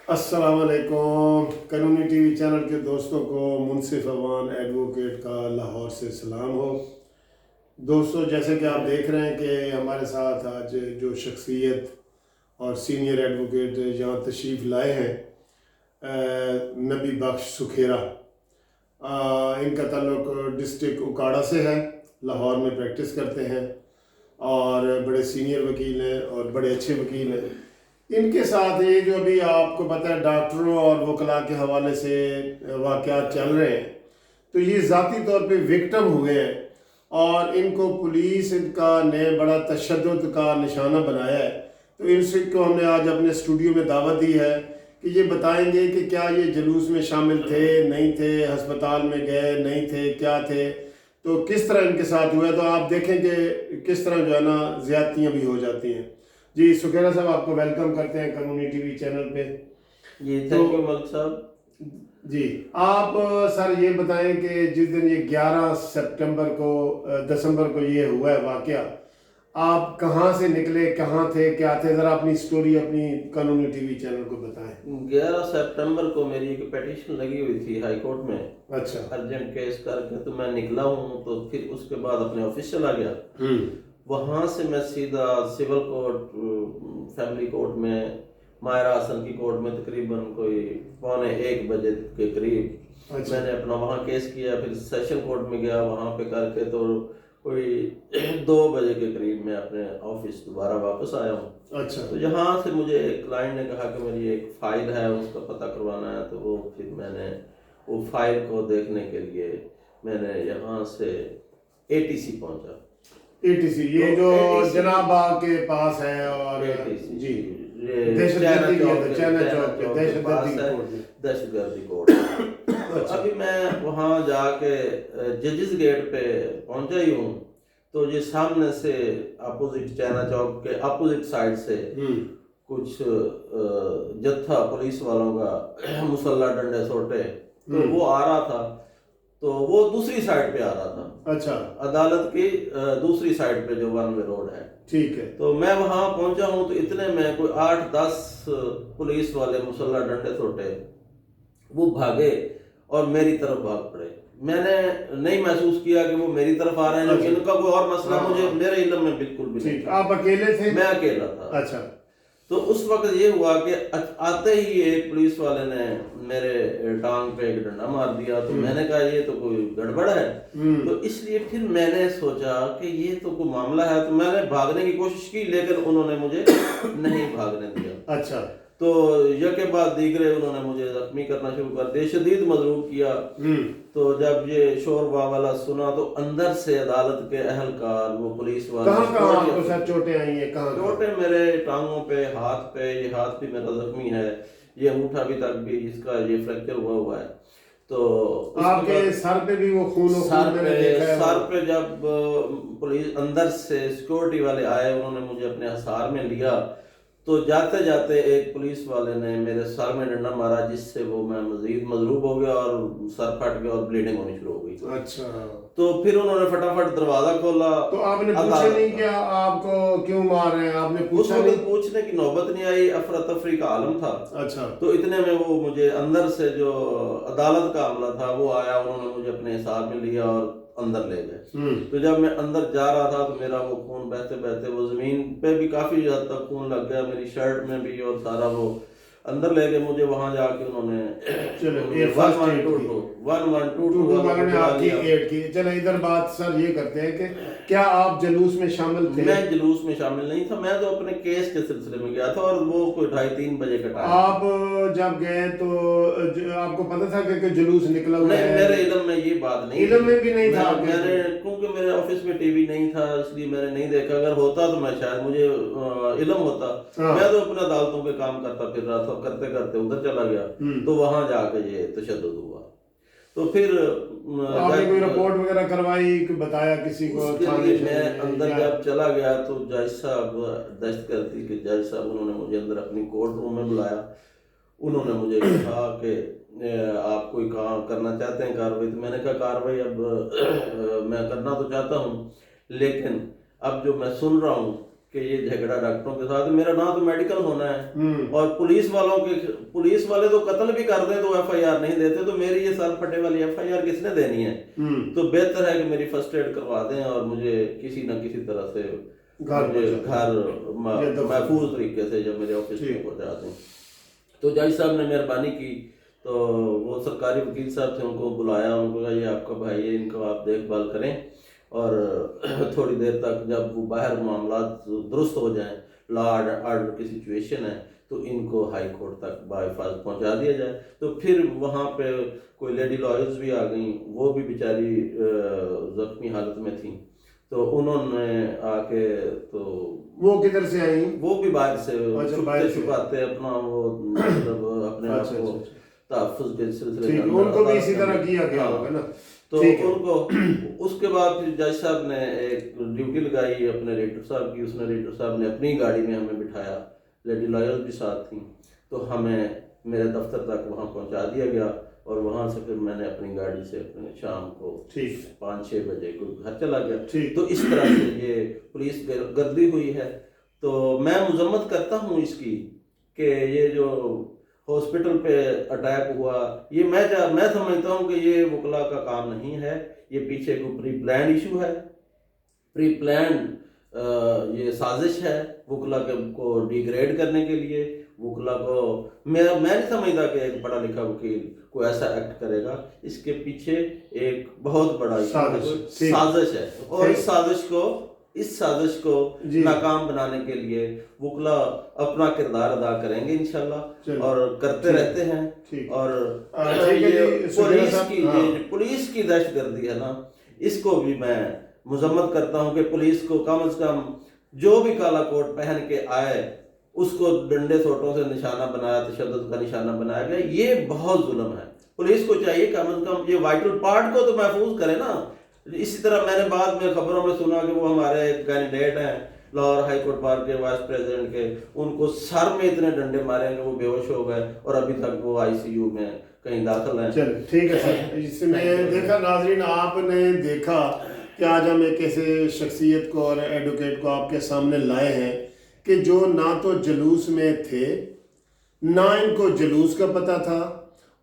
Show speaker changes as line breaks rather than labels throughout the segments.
السلام علیکم قانونی ٹی وی چینل کے دوستوں کو منصف اوان ایڈوکیٹ کا لاہور سے سلام ہو۔ دوستو، جیسے کہ آپ دیکھ رہے ہیں کہ ہمارے ساتھ آج جو شخصیت اور سینئر ایڈوکیٹ یہاں تشریف لائے ہیں، نبی بخش سکھیرا، ان کا تعلق ڈسٹرکٹ اکاڑا سے ہے، لاہور میں پریکٹس کرتے ہیں اور بڑے سینئر وکیل ہیں اور بڑے اچھے وکیل ہیں۔ ان کے ساتھ یہ جو ابھی آپ کو پتہ ہے ڈاکٹروں اور وکلاء کے حوالے سے واقعات چل رہے ہیں، تو یہ ذاتی طور پہ وکٹم ہوئے ہیں اور ان کو پولیس ان کا نے بڑا تشدد کا نشانہ بنایا ہے۔ تو ان سے کو ہم نے آج اپنے اسٹوڈیو میں دعوت دی ہے کہ یہ بتائیں گے کہ کیا یہ جلوس میں شامل تھے، نہیں تھے، ہسپتال میں گئے نہیں تھے، کیا تھے، تو کس طرح ان کے ساتھ ہوا ہے۔ تو آپ دیکھیں کہ کس طرح جو ہے نا زیادتیاں بھی ہو جاتی ہیں۔ جی سکھیرا صاحب، آپ کو ویلکم کرتے ہیں قانونی ٹی وی چینل پہ۔
جی تھینک یو ملک صاحب۔
جی آپ سر یہ بتائیں کہ جس دن یہ 11 دسمبر کو یہ ہوا ہے واقعہ، آپ کہاں سے نکلے، کہاں تھے، کیا تھے، ذرا اپنی سٹوری اپنی قانونی ٹی وی چینل کو بتائیں۔
11 سپٹمبر کو میری ایک پیٹیشن لگی ہوئی تھی ہائی کورٹ میں،
اچھا،
ارجنٹ کیس کر کے، تو میں نکلا ہوں، تو پھر اس کے بعد اپنے آفس چلا گیا۔ وہاں سے میں سیدھا سول کورٹ، فیملی کورٹ میں، ماہرہ حسن کی کورٹ میں تقریباً کوئی 12:45 بجے کے قریب میں نے اپنا وہاں کیس کیا۔ پھر سیشن کورٹ میں گیا، وہاں پہ کر کے تو کوئی 2 بجے کے قریب میں اپنے آفس دوبارہ واپس آیا ہوں۔
اچھا،
تو یہاں سے مجھے ایک کلائنٹ نے کہا کہ میری ایک فائل ہے، اس کا پتہ کروانا ہے، تو وہ پھر میں نے وہ فائل کو دیکھنے کے لیے میں نے یہاں سے ATC پہنچا۔
ATC یہ جو جناب باغ کے پاس ہے، اور جی دہشت
گردی کوڈ۔ ابھی میں وہاں جا کے ججز گیٹ پہ پہنچا ہی ہوں، تو یہ سامنے سے اپوزٹ چائنا چوک کے اپوزٹ سائڈ سے کچھ جتھا پولیس والوں کا مسلح ڈنڈے سوٹے، تو وہ آ رہا تھا، تو وہ دوسری سائڈ پہ آ رہا تھا۔
اچھا،
عدالت کی دوسری سائڈ پہ جو ون وے روڈ ہے،
ٹھیک ہے۔
تو میں وہاں پہنچا ہوں، تو اتنے میں کوئی 8-10 پولیس والے مسلح ڈنڈے سوٹے وہ بھاگے اور میری طرف بھاگ پڑے۔ میں نے نہیں محسوس کیا کہ وہ میری طرف آ رہے ہیں، لیکن ان کا کوئی اور مسئلہ مجھے میرے علم میں بالکل بھی نہیں تھا۔
آپ اکیلے تھے؟
میں اکیلا تھا۔
اچھا،
تو اس وقت یہ ہوا کہ آتے ہی ایک پولیس والے نے میرے ٹانگ پہ ایک ڈنڈا مار دیا، تو میں نے کہا یہ تو کوئی گڑبڑ ہے۔ تو اس لیے پھر میں نے سوچا کہ یہ تو کوئی معاملہ ہے، تو میں نے بھاگنے کی کوشش کی، لیکن انہوں نے مجھے نہیں بھاگنے دیا۔
اچھا،
تو یکے بعد دیگرے انہوں نے مجھے زخمی کرنا شروع کر دیا، شدید مضروب کیا۔ تو جب یہ شور والا سنا، تو اندر سے عدالت کے اہلکار، وہ پولیس والے،
کہاں آپ کو سر چوٹیں آئی ہیں؟ کہاں
چوٹیں میرے ٹانگوں پہ، ہاتھ پہ، یہ ہاتھ بھی میرا زخمی ہے، یہ انگوٹھا ابھی تک بھی اس کا یہ فریکچر ہوا ہے۔ تو
آپ کے سر پہ بھی وہ خون
سر پہ جب پولیس اندر سے سیکورٹی والے آئے، انہوں نے مجھے اپنے حصار میں لیا، تو جاتے جاتے ایک پولیس والے نے میرے سر میں ڈنڈا مارا، جس سے وہ میں مزید مضروب ہو گیا اور سر پھٹ گیا اور بلیڈنگ ہونی شروع ہو گئی۔
اچھا،
تو پھر انہوں نے فٹافٹ دروازہ کھولا۔
تو آپ نے پوچھا نہیں کہ آپ کو کیوں مار رہے ہیں؟ آپ نے پوچھا نہیں؟
پوچھنے کی نوبت نہیں آئی، افراتفری کا عالم تھا۔
اچھا،
تو اتنے میں وہ مجھے اندر سے جو عدالت کا عملہ تھا وہ آیا، انہوں نے مجھے اپنے حساب میں لیا اور اندر لے گئے۔ تو جب میں اندر جا رہا تھا، تو میرا وہ خون بہتے بہتے وہ زمین پہ بھی کافی حد تک خون لگ گیا، میری شرٹ میں بھی، اور سارا وہ اندر لے گئے مجھے۔ وہاں جا کے انہوں نے
1122 کی۔ چلو ادھر بات سر یہ کرتے ہیں کہ کیا آپ جلوس میں شامل تھے؟
میں جلوس میں شامل نہیں تھا، میں تو اپنے کیس کے سلسلے میں گیا تھا، اور وہ کوئی 2:30-3 بجے کا ٹائم۔
آپ جب گئے تو آپ کو پتہ تھا کہ جلوس نکلا ہوا ہے؟
نہیں، میرے علم میں یہ بات نہیں،
علم میں بھی نہیں تھا۔
میں نے کیونکہ میرے آفس میں ٹی وی نہیں تھا، اس لیے میں نے نہیں دیکھا۔ اگر ہوتا تو میں شاید مجھے علم ہوتا۔ میں تو اپنے عدالتوں کے کام کرتا پھر رہا تھا، کرتے کرتے ادھر چلا گیا، تو وہاں جا کے یہ تشدد ہوا۔ تو پھر
آپ نے کوئی رپورٹ وغیرہ کروائی، بتایا کسی کو؟
اس کے لیے میں اندر جب چلا گیا، تو جج صاحب، دہشت گردی کے جج صاحب، انہوں نے مجھے اندر اپنی کورٹ روم میں بلایا۔ انہوں نے مجھے کہا کہ آپ کوئی کام کرنا چاہتے ہیں کارروائی؟ تو میں نے کہا کارروائی اب میں کرنا تو چاہتا ہوں، لیکن اب جو میں سن رہا ہوں کہ یہ جھگڑا ڈاکٹروں کے ساتھ، میرا نہ تو میڈیکل ہونا ہے اور پولیس والے تو قتل بھی کر دیں تو ایف آئی آر نہیں دیتے، تو میری یہ سال پھٹے والی ایف آئی آر کس نے دینی ہے؟ تو بہتر ہے کہ میری فرسٹ ایڈ کروا دیں اور مجھے کسی نہ کسی طرح سے گھر محفوظ طریقے سے جب میرے آفس میں پہنچا دیں۔ تو جج صاحب نے مہربانی کی، تو وہ سرکاری وکیل صاحب تھے، ان کو بلایا، ان کو کہا یہ آپ کا بھائی ہے، ان کو آپ دیکھ بھال کریں، اور تھوڑی دیر تک جب وہ باہر معاملات درست ہو جائیں، لا آرڈر کی سچویشن ہے، تو ان کو ہائی کورٹ تک باحفاظت پہنچا دیا جائے۔ تو پھر وہاں پہ کوئی لیڈی لائرز بھی آ گئیں، وہ بھی بیچاری زخمی حالت میں تھیں، تو انہوں نے آ کے، تو
وہ کدھر سے آئیں؟ وہ
بھی باہر سے چھپاتے اپنا وہ مطلب اپنے آپ کو تحفظ کے سلسلے میں،
ان کو بھی اسی طرح کیا گیا ہوگا نا۔
تو ان کو اس کے بعد پھر جج صاحب نے ایک ڈیوٹی لگائی اپنے ریٹر صاحب کی، اس نے ریٹر صاحب نے اپنی گاڑی میں ہمیں بٹھایا، لیڈی لائرز بھی ساتھ تھیں، تو ہمیں میرے دفتر تک وہاں پہنچا دیا گیا، اور وہاں سے پھر میں نے اپنی گاڑی سے اپنے شام کو 5-6 بجے کو گھر چلا گیا۔ تو اس طرح سے یہ پولیس گردی ہوئی ہے۔ تو میں مذمت کرتا ہوں اس کی کہ یہ جو ہاسپٹل پہ اٹیک ہوا، یہ میں سمجھتا ہوں کہ یہ وکلا کا کام نہیں ہے، یہ پیچھے کو پری پلانڈ ایشو ہے، پری پلانڈ یہ سازش ہے وکلا کو ڈیگریڈ کرنے کے لیے۔ وکلا کو میں نہیں سمجھتا کہ ایک پڑھا لکھا وکیل کوئی ایسا ایکٹ کرے گا، اس کے پیچھے ایک بہت بڑا سازش ہے، اور اس سازش کو ناکام بنانے کے لیے وکلا اپنا کردار ادا کریں گے انشاءاللہ، اور کرتے رہتے ہیں۔ اور پولیس کی دہشت گردی ہے نا، اس کو بھی میں مذمت کرتا ہوں کہ پولیس کو کم از کم جو بھی کالا کوٹ پہن کے آئے اس کو ڈنڈے سوٹوں سے نشانہ بنایا، تشدد کا نشانہ بنایا گیا، یہ بہت ظلم ہے۔ پولیس کو چاہیے کم از کم یہ وائٹل پارٹ کو تو محفوظ کرے نا۔ اسی طرح میں نے بعد میں خبروں میں سنا کہ وہ ہمارے کینڈیڈیٹ ہیں لاہور ہائی کورٹ بار کے وائس پریزیڈنٹ کے، ان کو سر میں اتنے ڈنڈے مارے ہیں کہ وہ بے ہوش ہو گئے، اور ابھی تک وہ آئی سی یو میں کہیں داخل ہیں۔
چل ٹھیک ہے سر، اس میں دیکھا ناظرین، آپ نے دیکھا کہ آج ہم ایک ایسے شخصیت کو اور ایڈوکیٹ کو آپ کے سامنے لائے ہیں کہ جو نہ تو جلوس میں تھے، نہ ان کو جلوس کا پتہ تھا،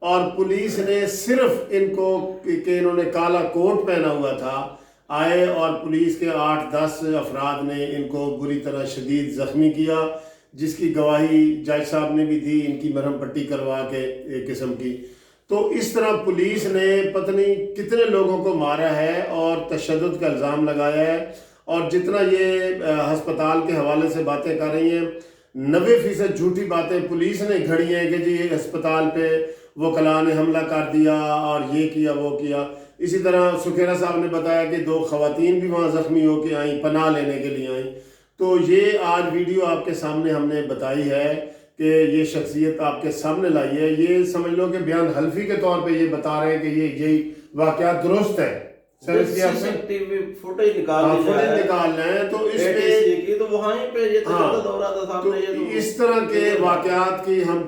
اور پولیس نے صرف ان کو کہ انہوں نے کالا کوٹ پہنا ہوا تھا آئے، اور پولیس کے 8-10 افراد نے ان کو بری طرح شدید زخمی کیا، جس کی گواہی جج صاحب نے بھی دی، ان کی مرہم پٹی کروا کے ایک قسم کی۔ تو اس طرح پولیس نے پتہ نہیں کتنے لوگوں کو مارا ہے اور تشدد کا الزام لگایا ہے، اور جتنا یہ ہسپتال کے حوالے سے باتیں کر رہی ہیں، 90% جھوٹی باتیں پولیس نے گھڑی ہیں کہ جی ہسپتال پہ وکلاء نے حملہ کر دیا اور یہ کیا وہ کیا۔ اسی طرح سکھیرا صاحب نے بتایا کہ 2 خواتین بھی وہاں زخمی ہو کے آئیں، پناہ لینے کے لیے آئیں۔ تو یہ آج ویڈیو آپ کے سامنے ہم نے بتائی ہے کہ یہ شخصیت آپ کے سامنے لائی ہے، یہ سمجھ لو کہ بیان حلفی کے طور پہ یہ بتا رہے ہیں کہ یہی واقعات درست ہے۔
فوٹیج نکال
رہے ہیں، تو اس پہ اس طرح کے واقعات کی ہم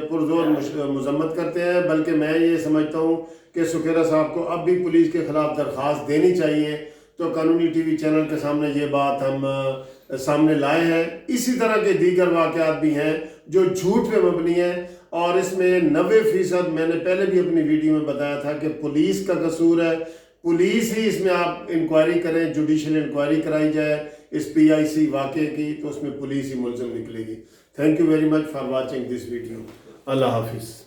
پرزور مذمت کرتے ہیں، بلکہ میں یہ سمجھتا ہوں کہ سکھیرا صاحب کو اب بھی پولیس کے خلاف درخواست دینی چاہیے۔ تو قانونی ٹی وی چینل کے سامنے یہ بات ہم سامنے لائے ہیں۔ اسی طرح کے دیگر واقعات بھی ہیں جو جھوٹ پہ مبنی ہیں، اور اس میں 90% میں نے پہلے بھی اپنی ویڈیو میں بتایا تھا کہ پولیس کا قصور ہے۔ پولیس ہی اس میں آپ انکوائری کریں، جوڈیشل انکوائری کرائی جائے اس PIC واقعے کی، تو اس میں پولیس ہی ملزم نکلے گی۔ Thank you very much for watching this video. اللہ حافظ۔